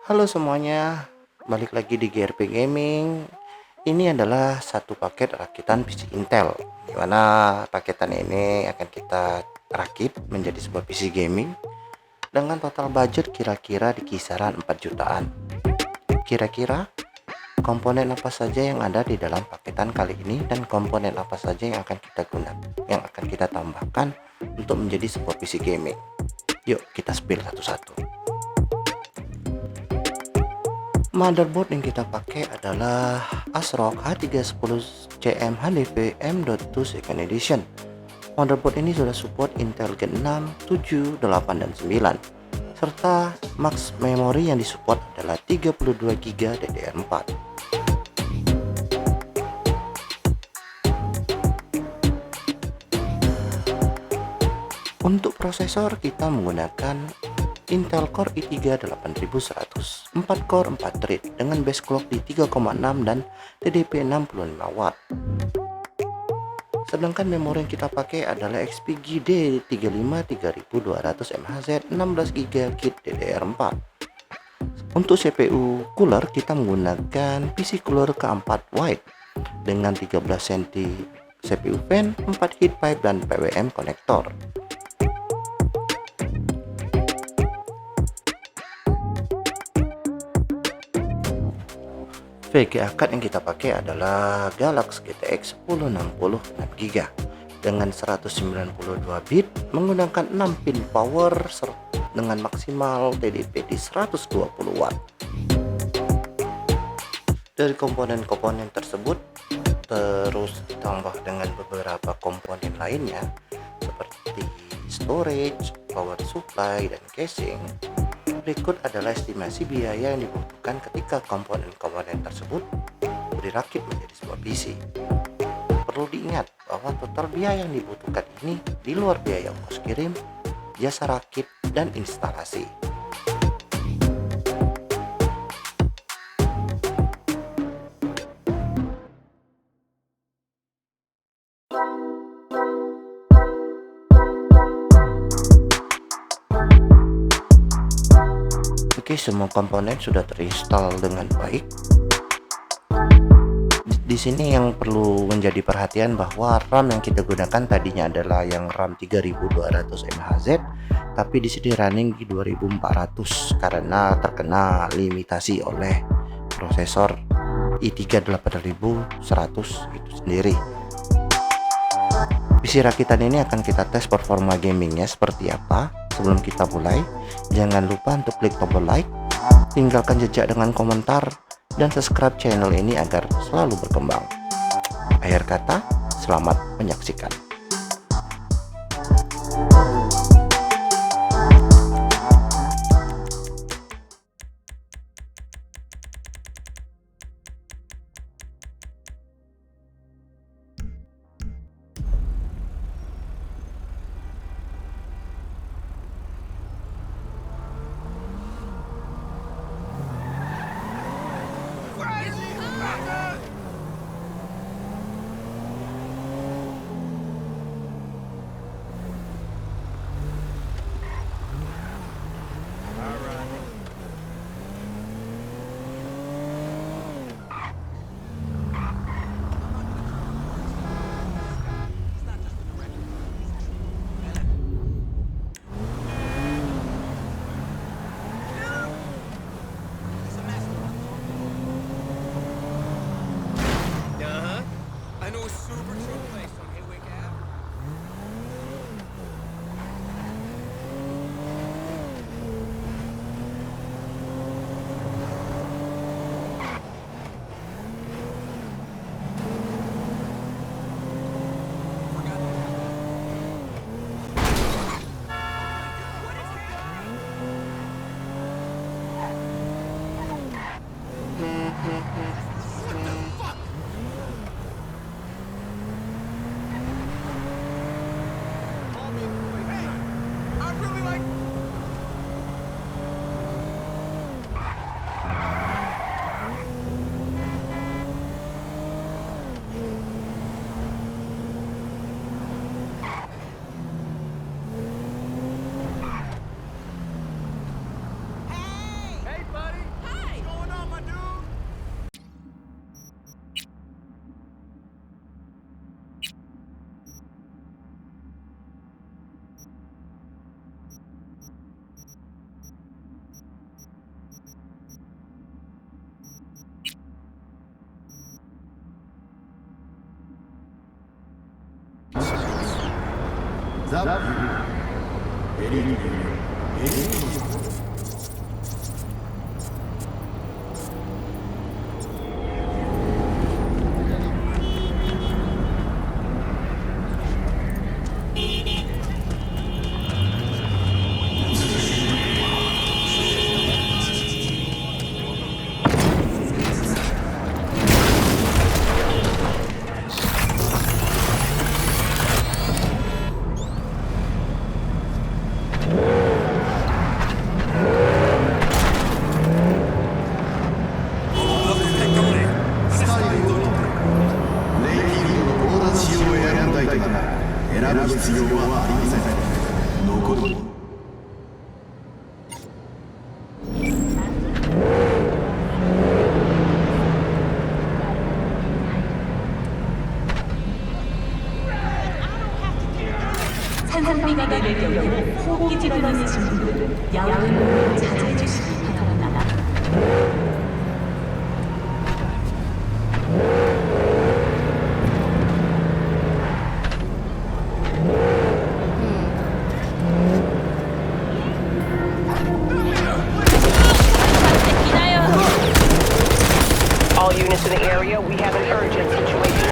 Halo semuanya, balik lagi di GRP Gaming. Ini adalah satu paket rakitan PC Intel, dimana paketan ini akan kita rakit menjadi sebuah PC gaming dengan total budget kira-kira di kisaran 4 jutaan. Kira-kira komponen apa saja yang ada di dalam paketan kali ini dan komponen apa saja yang akan kita gunakan, yang akan kita tambahkan untuk menjadi sebuah PC gaming. Yuk kita spill satu-satu. Motherboard yang kita pakai adalah ASRock H310 HV M.2 Second Edition. Motherboard ini sudah support Intel Gen 6, 7, 8, dan 9, serta max memori yang disupport adalah 32 GB DDR4. Untuk prosesor kita menggunakan Intel Core i3 8100, 4 core 4 thread dengan base clock di 3,6 dan TDP 65 watt. Sedangkan memori yang kita pakai adalah XPG D35 3200 MHz 16 GB kit DDR4. Untuk CPU cooler kita menggunakan PC cooler keempat wide dengan 13 cm CPU fan, 4 heat pipe dan PWM konektor. VGA card yang kita pakai adalah GALAX GTX 1060 6GB dengan 192 bit menggunakan 6 pin power dengan maksimal TDP di 120 watt. Dari komponen-komponen tersebut terus ditambah dengan beberapa komponen lainnya seperti storage, power supply, dan casing. Berikut adalah estimasi biaya yang dibutuhkan ketika komponen-komponen tersebut dirakit menjadi sebuah PC. Perlu diingat bahwa total biaya yang dibutuhkan ini di luar biaya ongkos kirim, jasa rakit, dan instalasi. Oke, semua komponen sudah terinstall dengan baik. Di sini yang perlu menjadi perhatian bahwa RAM yang kita gunakan tadinya adalah yang RAM 3200 MHz, tapi di sini running di 2400 karena terkena limitasi oleh prosesor i3 8100 itu sendiri. PC rakitan ini akan kita tes performa gamingnya seperti apa. Sebelum kita mulai, jangan lupa untuk klik tombol like, tinggalkan jejak dengan komentar, dan subscribe channel ini agar selalu berkembang. Akhir kata, selamat menyaksikan. 산산비가 내릴 경우 호흡기 질환이 있으신 분들은 야외로 자제해 주시기 바랍니다. All units in the area, we have an urgent situation.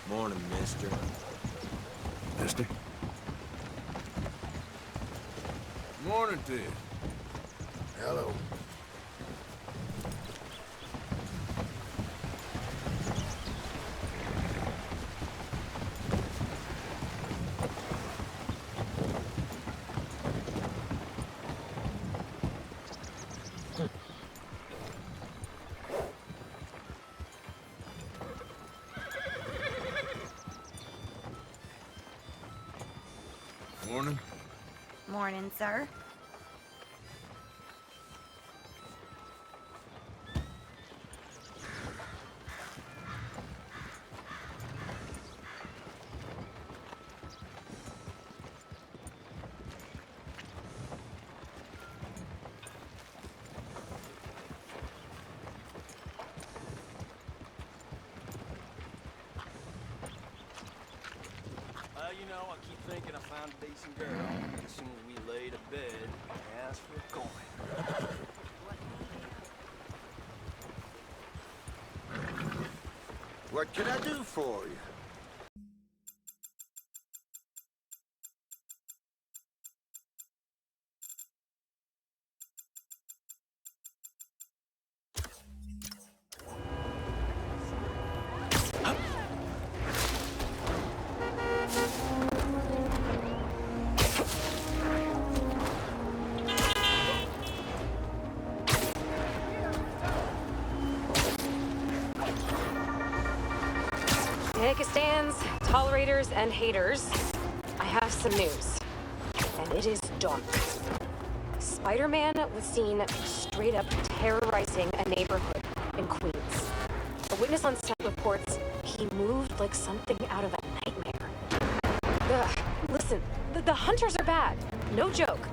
Morning, mister. Mister? Morning to you. Hello. Morning. Morning, sir. You know, I keep thinking I found a decent girl. As soon as we lay to bed, I ask for a coin. What can I do for you? Take a stands, tolerators, and haters. I have some news. And it is dark. Spider-Man was seen straight up terrorizing a neighborhood in Queens. A witness on set reports he moved like something out of a nightmare. Listen, the hunters are bad. No joke.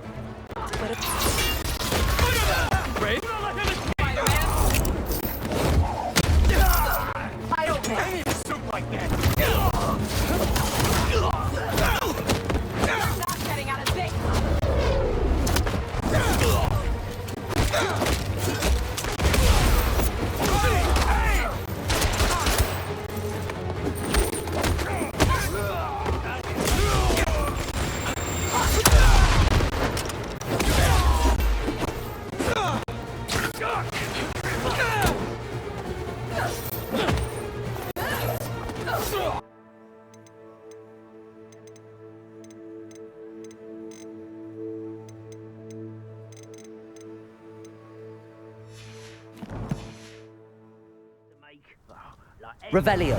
But if... Brave? Spider-Man! Like that. Not getting out of this! Revelio.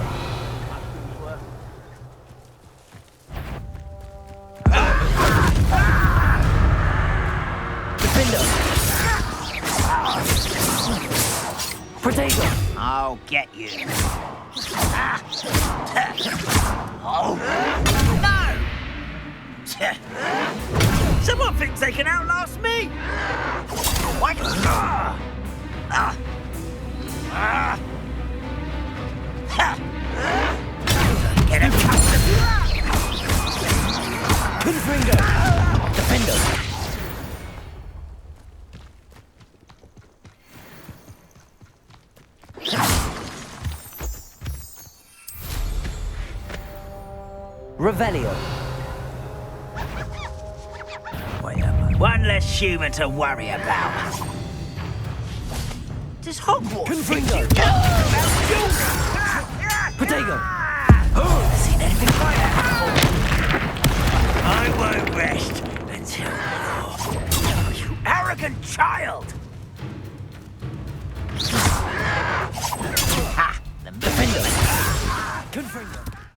Defender. Protego. I'll get you. Oh, no! Someone thinks they can outlast me? What? Get him. Confringo. Defender. Revelio. One less human to worry about. Does Hogwarts Confringo. Protego. Seen anything like that before? I won't rest until you arrogant child! Ha! The Defender. Confringo.